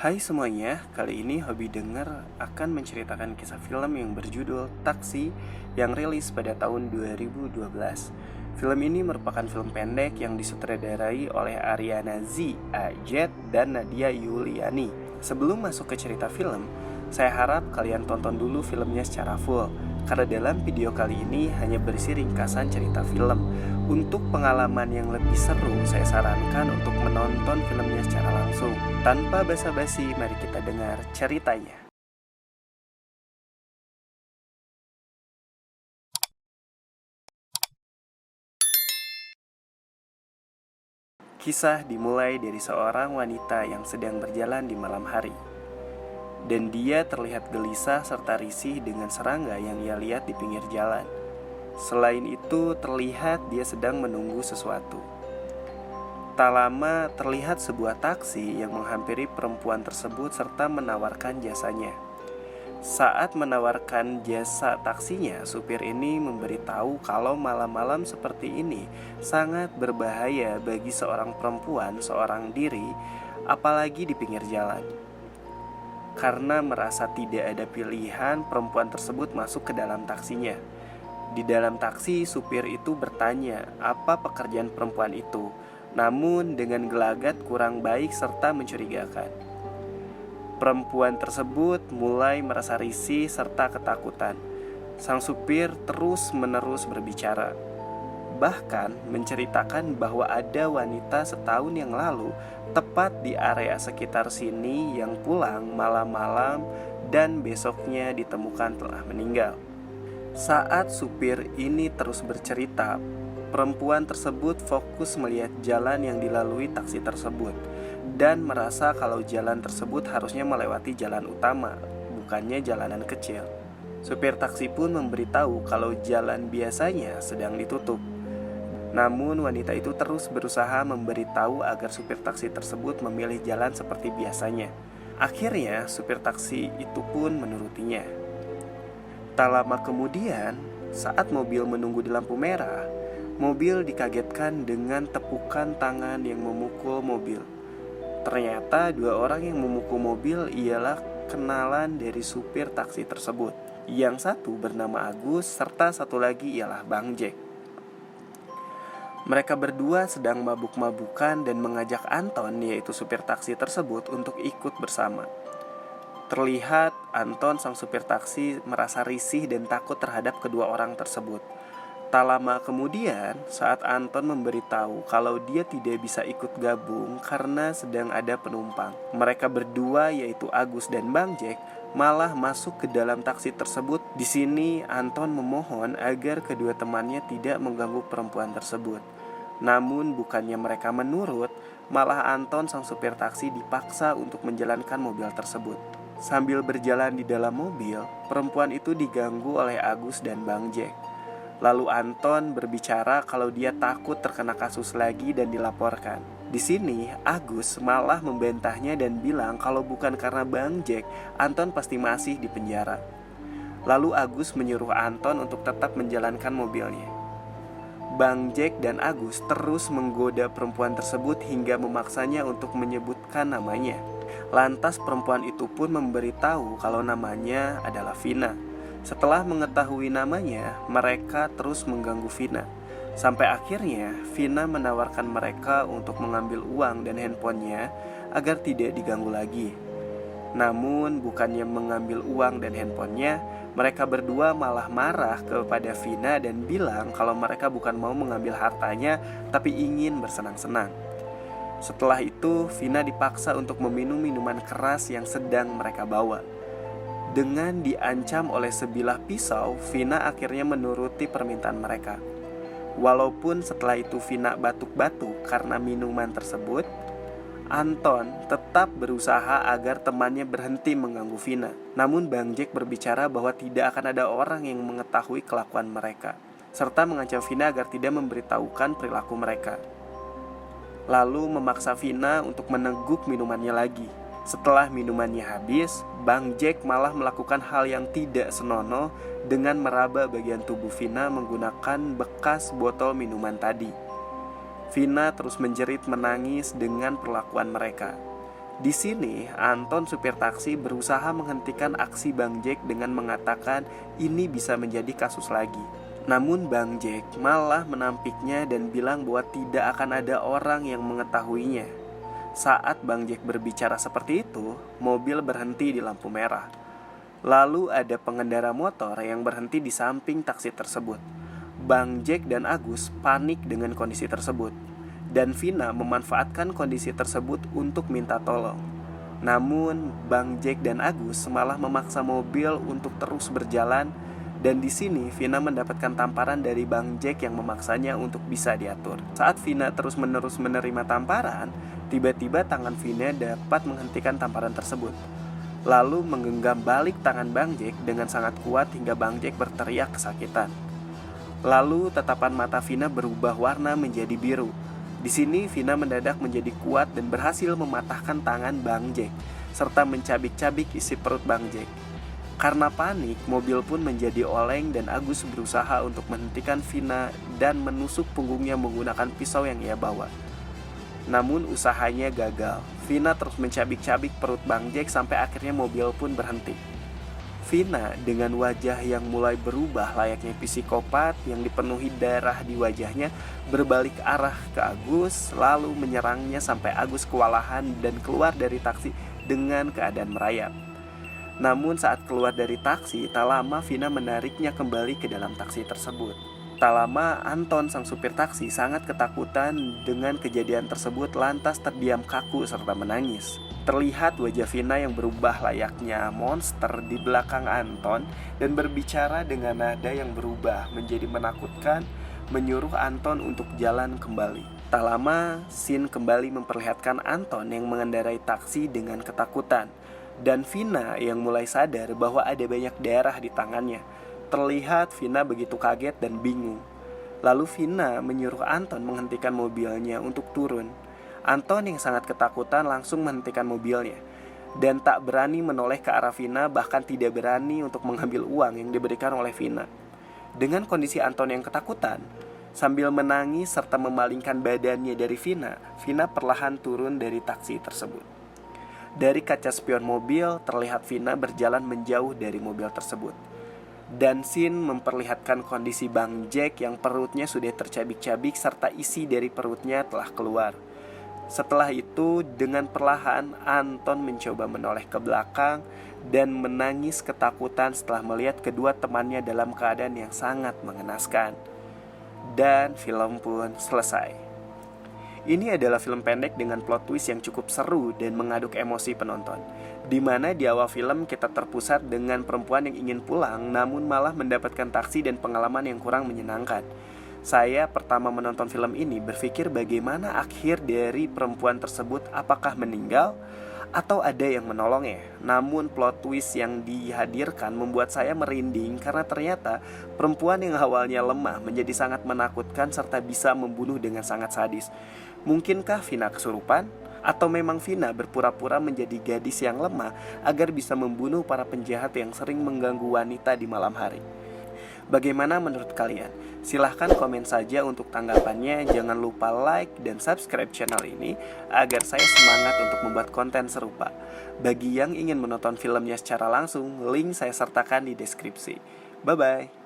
Hai semuanya, kali ini Hobi Denger akan menceritakan kisah film yang berjudul Taksi yang rilis pada tahun 2012. Film ini merupakan film pendek yang disutradarai oleh Ariana Z, Ajet, dan Nadia Yuliani. Sebelum masuk ke cerita film, saya harap kalian tonton dulu filmnya secara full, karena dalam video kali ini hanya berisi ringkasan cerita film. Untuk pengalaman yang lebih seru, saya sarankan untuk menonton filmnya secara langsung. Tanpa basa-basi, mari kita dengar ceritanya. Kisah dimulai dari seorang wanita yang sedang berjalan di malam hari. Dan dia terlihat gelisah serta risih dengan serangga yang ia lihat di pinggir jalan. Selain itu, terlihat dia sedang menunggu sesuatu. Tak lama, terlihat sebuah taksi yang menghampiri perempuan tersebut serta menawarkan jasanya. Saat menawarkan jasa taksinya, supir ini memberitahu kalau malam-malam seperti ini sangat berbahaya bagi seorang perempuan seorang diri, apalagi di pinggir jalan. Karena merasa tidak ada pilihan, perempuan tersebut masuk ke dalam taksinya. Di dalam taksi, supir itu bertanya apa pekerjaan perempuan itu, namun dengan gelagat kurang baik serta mencurigakan. Perempuan tersebut mulai merasa risih serta ketakutan. Sang supir terus-menerus berbicara, bahkan menceritakan bahwa ada wanita setahun yang lalu tepat di area sekitar sini yang pulang malam-malam dan besoknya ditemukan telah meninggal. Saat supir ini terus bercerita, perempuan tersebut fokus melihat jalan yang dilalui taksi tersebut dan merasa kalau jalan tersebut harusnya melewati jalan utama, bukannya jalanan kecil. Supir taksi pun memberitahu kalau jalan biasanya sedang ditutup. Namun wanita itu terus berusaha memberitahu agar supir taksi tersebut memilih jalan seperti biasanya. Akhirnya supir taksi itu pun menurutinya. Tak lama kemudian, saat mobil menunggu di lampu merah, mobil dikagetkan dengan tepukan tangan yang memukul mobil. Ternyata dua orang yang memukul mobil ialah kenalan dari supir taksi tersebut. Yang satu bernama Agus, serta satu lagi ialah Bang Jack. Mereka berdua sedang mabuk-mabukan dan mengajak Anton, yaitu supir taksi tersebut, untuk ikut bersama. Terlihat Anton, sang supir taksi, merasa risih dan takut terhadap kedua orang tersebut. Tak lama kemudian, saat Anton memberitahu kalau dia tidak bisa ikut gabung karena sedang ada penumpang, mereka berdua, yaitu Agus dan Bang Jack, malah masuk ke dalam taksi tersebut. Di sini Anton memohon agar kedua temannya tidak mengganggu perempuan tersebut. Namun bukannya mereka menurut, malah Anton, sang supir taksi, dipaksa untuk menjalankan mobil tersebut. Sambil berjalan di dalam mobil, perempuan itu diganggu oleh Agus dan Bang Jack. Lalu Anton berbicara kalau dia takut terkena kasus lagi dan dilaporkan. Di sini Agus malah membantahnya dan bilang kalau bukan karena Bang Jack, Anton pasti masih di penjara. Lalu Agus menyuruh Anton untuk tetap menjalankan mobilnya. Bang Jack dan Agus terus menggoda perempuan tersebut hingga memaksanya untuk menyebutkan namanya. Lantas perempuan itu pun memberitahu kalau namanya adalah Vina. Setelah mengetahui namanya, mereka terus mengganggu Vina. Sampai akhirnya Vina menawarkan mereka untuk mengambil uang dan handphonenya agar tidak diganggu lagi. Namun bukannya mengambil uang dan handphonenya, mereka berdua malah marah kepada Vina dan bilang kalau mereka bukan mau mengambil hartanya, tapi ingin bersenang-senang. Setelah itu, Vina dipaksa untuk meminum minuman keras yang sedang mereka bawa. Dengan diancam oleh sebilah pisau, Vina akhirnya menuruti permintaan mereka. Walaupun setelah itu Vina batuk-batuk karena minuman tersebut, Anton tetap berusaha agar temannya berhenti mengganggu Vina. Namun Bang Jack berbicara bahwa tidak akan ada orang yang mengetahui kelakuan mereka, serta mengancam Vina agar tidak memberitahukan perilaku mereka. Lalu memaksa Vina untuk meneguk minumannya lagi. Setelah minumannya habis, Bang Jack malah melakukan hal yang tidak senonoh dengan meraba bagian tubuh Vina menggunakan bekas botol minuman tadi. Vina terus menjerit menangis dengan perlakuan mereka. Di sini, Anton supir taksi berusaha menghentikan aksi Bang Jack dengan mengatakan ini bisa menjadi kasus lagi. Namun Bang Jack malah menampiknya dan bilang bahwa tidak akan ada orang yang mengetahuinya. Saat Bang Jack berbicara seperti itu, mobil berhenti di lampu merah. Lalu ada pengendara motor yang berhenti di samping taksi tersebut. Bang Jack dan Agus panik dengan kondisi tersebut, dan Vina memanfaatkan kondisi tersebut untuk minta tolong. Namun, Bang Jack dan Agus malah memaksa mobil untuk terus berjalan, dan di sini Vina mendapatkan tamparan dari Bang Jack yang memaksanya untuk bisa diatur. Saat Vina terus-menerus menerima tamparan, tiba-tiba tangan Vina dapat menghentikan tamparan tersebut. Lalu menggenggam balik tangan Bang Jack dengan sangat kuat hingga Bang Jack berteriak kesakitan. Lalu tatapan mata Vina berubah warna menjadi biru. Di sini Vina mendadak menjadi kuat dan berhasil mematahkan tangan Bang Jack serta mencabik-cabik isi perut Bang Jack. Karena panik, mobil pun menjadi oleng dan Agus berusaha untuk menghentikan Vina dan menusuk punggungnya menggunakan pisau yang ia bawa. Namun usahanya gagal. Vina terus mencabik-cabik perut Bang Jack sampai akhirnya mobil pun berhenti. Vina dengan wajah yang mulai berubah layaknya psikopat yang dipenuhi darah di wajahnya berbalik arah ke Agus lalu menyerangnya sampai Agus kewalahan dan keluar dari taksi dengan keadaan merayap. Namun saat keluar dari taksi, tak lama Vina menariknya kembali ke dalam taksi tersebut. Tak lama Anton sang supir taksi sangat ketakutan dengan kejadian tersebut lantas terdiam kaku serta menangis. Terlihat wajah Vina yang berubah layaknya monster di belakang Anton dan berbicara dengan nada yang berubah menjadi menakutkan, menyuruh Anton untuk jalan kembali. Tak lama, scene kembali memperlihatkan Anton yang mengendarai taksi dengan ketakutan dan Vina yang mulai sadar bahwa ada banyak darah di tangannya. Terlihat Vina begitu kaget dan bingung. Lalu Vina menyuruh Anton menghentikan mobilnya untuk turun. Anton yang sangat ketakutan langsung menghentikan mobilnya dan tak berani menoleh ke arah Vina, bahkan tidak berani untuk mengambil uang yang diberikan oleh Vina. Dengan kondisi Anton yang ketakutan, sambil menangis serta memalingkan badannya dari Vina, Vina perlahan turun dari taksi tersebut. Dari kaca spion mobil terlihat Vina berjalan menjauh dari mobil tersebut. Dan scene memperlihatkan kondisi Bang Jack yang perutnya sudah tercabik-cabik serta isi dari perutnya telah keluar. Setelah itu, dengan perlahan Anton mencoba menoleh ke belakang dan menangis ketakutan setelah melihat kedua temannya dalam keadaan yang sangat mengenaskan. Dan film pun selesai. Ini adalah film pendek dengan plot twist yang cukup seru dan mengaduk emosi penonton, di mana di awal film kita terpusat dengan perempuan yang ingin pulang namun malah mendapatkan taksi dan pengalaman yang kurang menyenangkan. Saya pertama menonton film ini berpikir bagaimana akhir dari perempuan tersebut, apakah meninggal atau ada yang menolongnya. Namun plot twist yang dihadirkan membuat saya merinding karena ternyata perempuan yang awalnya lemah menjadi sangat menakutkan serta bisa membunuh dengan sangat sadis. Mungkinkah Vina kesurupan? Atau memang Vina berpura-pura menjadi gadis yang lemah agar bisa membunuh para penjahat yang sering mengganggu wanita di malam hari? Bagaimana menurut kalian? Silahkan komen saja untuk tanggapannya. Jangan lupa like dan subscribe channel ini agar saya semangat untuk membuat konten serupa. Bagi yang ingin menonton filmnya secara langsung, link saya sertakan di deskripsi. Bye-bye.